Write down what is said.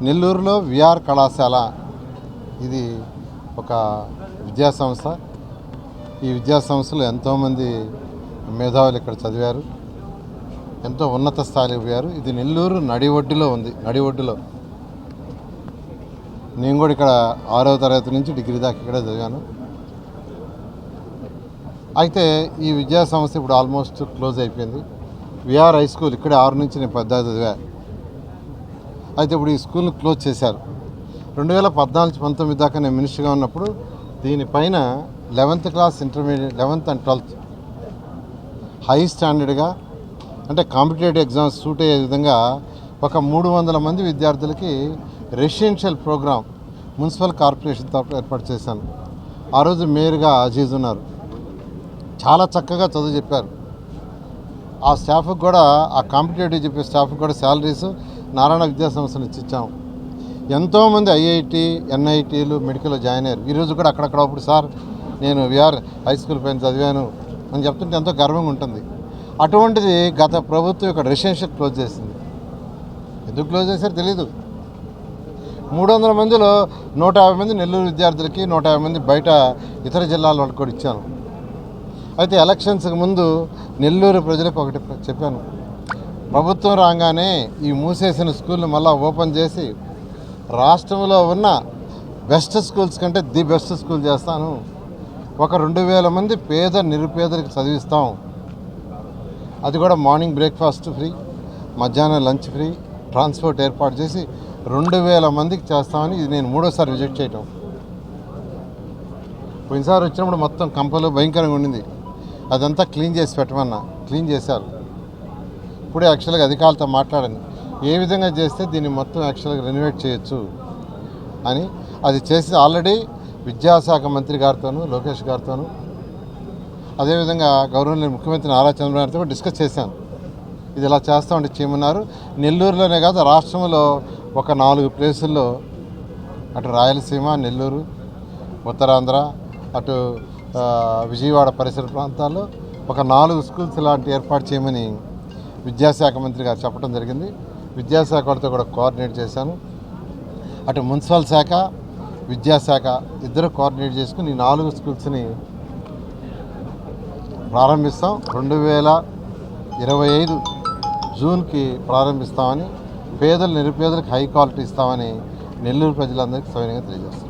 నెల్లూరులో విఆర్ కళాశాల ఇది ఒక విద్యా సంస్థ. ఈ విద్యా సంస్థలో ఎంతోమంది మేధావులు ఇక్కడ చదివారు, ఎంతో ఉన్నత స్థాయికి పోయారు. ఇది నెల్లూరు నడిఒడ్డులో ఉంది. నడిఒడ్డులో నేను కూడా ఇక్కడ 6వ తరగతి నుంచి డిగ్రీ దాకా ఇక్కడే చదివాను. అయితే ఈ విద్యా సంస్థ ఇప్పుడు ఆల్మోస్ట్ క్లోజ్ అయిపోయింది. విఆర్ హై స్కూల్ ఇక్కడే 6 నుంచి నేను 10 చదివా. అయితే ఇప్పుడు ఈ స్కూల్ని క్లోజ్ చేశారు. 2014-19 దాకా నేను మినిస్టర్గా ఉన్నప్పుడు దీనిపైన 11th class intermediate 11th and 12th high స్టాండర్డ్గా అంటే కాంపిటేటివ్ ఎగ్జామ్స్ సూట్ అయ్యే విధంగా ఒక 300 మంది విద్యార్థులకి రెసిడెన్షియల్ ప్రోగ్రామ్ మున్సిపల్ కార్పొరేషన్ తరఫున ఏర్పాటు చేశాను. ఆ రోజు మేయర్గా అజీజ్ ఉన్నారు. చాలా చక్కగా చదువు చెప్పారు. ఆ స్టాఫ్కి కూడా ఆ కాంపిటేటివ్ చెప్పే స్టాఫ్కి కూడా శాలరీస్ నారాయణ విద్యా సంస్థను ఇచ్చాము. ఎంతోమంది ఐఐటి ఎన్ఐటీలు మెడికల్లో జాయిన్ అయ్యారు. ఈరోజు కూడా అక్కడప్పుడు సార్ నేను విఆర్ హై స్కూల్ పైన చదివాను అని చెప్తుంటే ఎంతో గర్వంగా ఉంటుంది. అటువంటిది గత ప్రభుత్వం యొక్క రెసిడెన్షియల్ క్లోజ్ చేసింది. ఎందుకు క్లోజ్ చేశారో తెలీదు. 300 మందిలో 150 మంది నెల్లూరు విద్యార్థులకి, 150 మంది బయట ఇతర జిల్లాల వాళ్ళకి కూడా ఇచ్చాను. అయితే ఎలక్షన్స్కి ముందు నెల్లూరు ప్రజలకు ఒకటి చెప్పాను, ప్రభుత్వం రాగానే ఈ మూసేసిన స్కూల్ని మళ్ళీ ఓపెన్ చేసి రాష్ట్రంలో ఉన్న బెస్ట్ స్కూల్స్ కంటే ది బెస్ట్ స్కూల్ చేస్తాను. ఒక 2000 మంది పేద నిరుపేదలకు చదివిస్తాం. అది కూడా మార్నింగ్ బ్రేక్ఫాస్ట్ ఫ్రీ, మధ్యాహ్నం లంచ్ ఫ్రీ, ట్రాన్స్పోర్ట్ ఏర్పాటు చేసి 2000 మందికి చేస్తామని ఇది నేను 3వ విజిట్ చేయటం. పోయినసారి వచ్చినప్పుడు మొత్తం కంపలు భయంకరంగా ఉండింది. అదంతా క్లీన్ చేసి పెట్టమన్నా, క్లీన్ చేశారు. ఇప్పుడే యాక్చువల్గా అధికారులతో మాట్లాడాను, ఏ విధంగా చేస్తే దీన్ని మొత్తం యాక్చువల్గా రెనోవేట్ చేయొచ్చు అని. అది చేసి ఆల్రెడీ విద్యాశాఖ మంత్రి గారితోనూ, లోకేష్ గారితోనూ, అదేవిధంగా గౌరవనీయ ముఖ్యమంత్రి నారా చంద్రబాబు గారితో డిస్కస్ చేశాను. ఇది ఇలా చేస్తామంటే చేయమన్నారు. నెల్లూరులోనే కాదు రాష్ట్రంలో ఒక 4 ప్లేసుల్లో, అటు రాయలసీమ, నెల్లూరు, ఉత్తరాంధ్ర, అటు విజయవాడ పరిసర ప్రాంతాల్లో ఒక 4 స్కూల్స్ ఇలాంటి ఏర్పాటు చేయమని విద్యాశాఖ మంత్రి గారు చెప్పడం జరిగింది. విద్యాశాఖ వారితో కూడా కోఆర్డినేట్ చేశాను. అటు మున్సిపల్ శాఖ, విద్యాశాఖ ఇద్దరు కోఆర్డినేట్ చేసుకుని ఈ 4 స్కూల్స్ని ప్రారంభిస్తాం. 2025 జూన్కి ప్రారంభిస్తామని, పేదలు నిరుపేదలకు హై క్వాలిటీ ఇస్తామని నెల్లూరు ప్రజలందరికీ సవినయంగా తెలియజేస్తాం.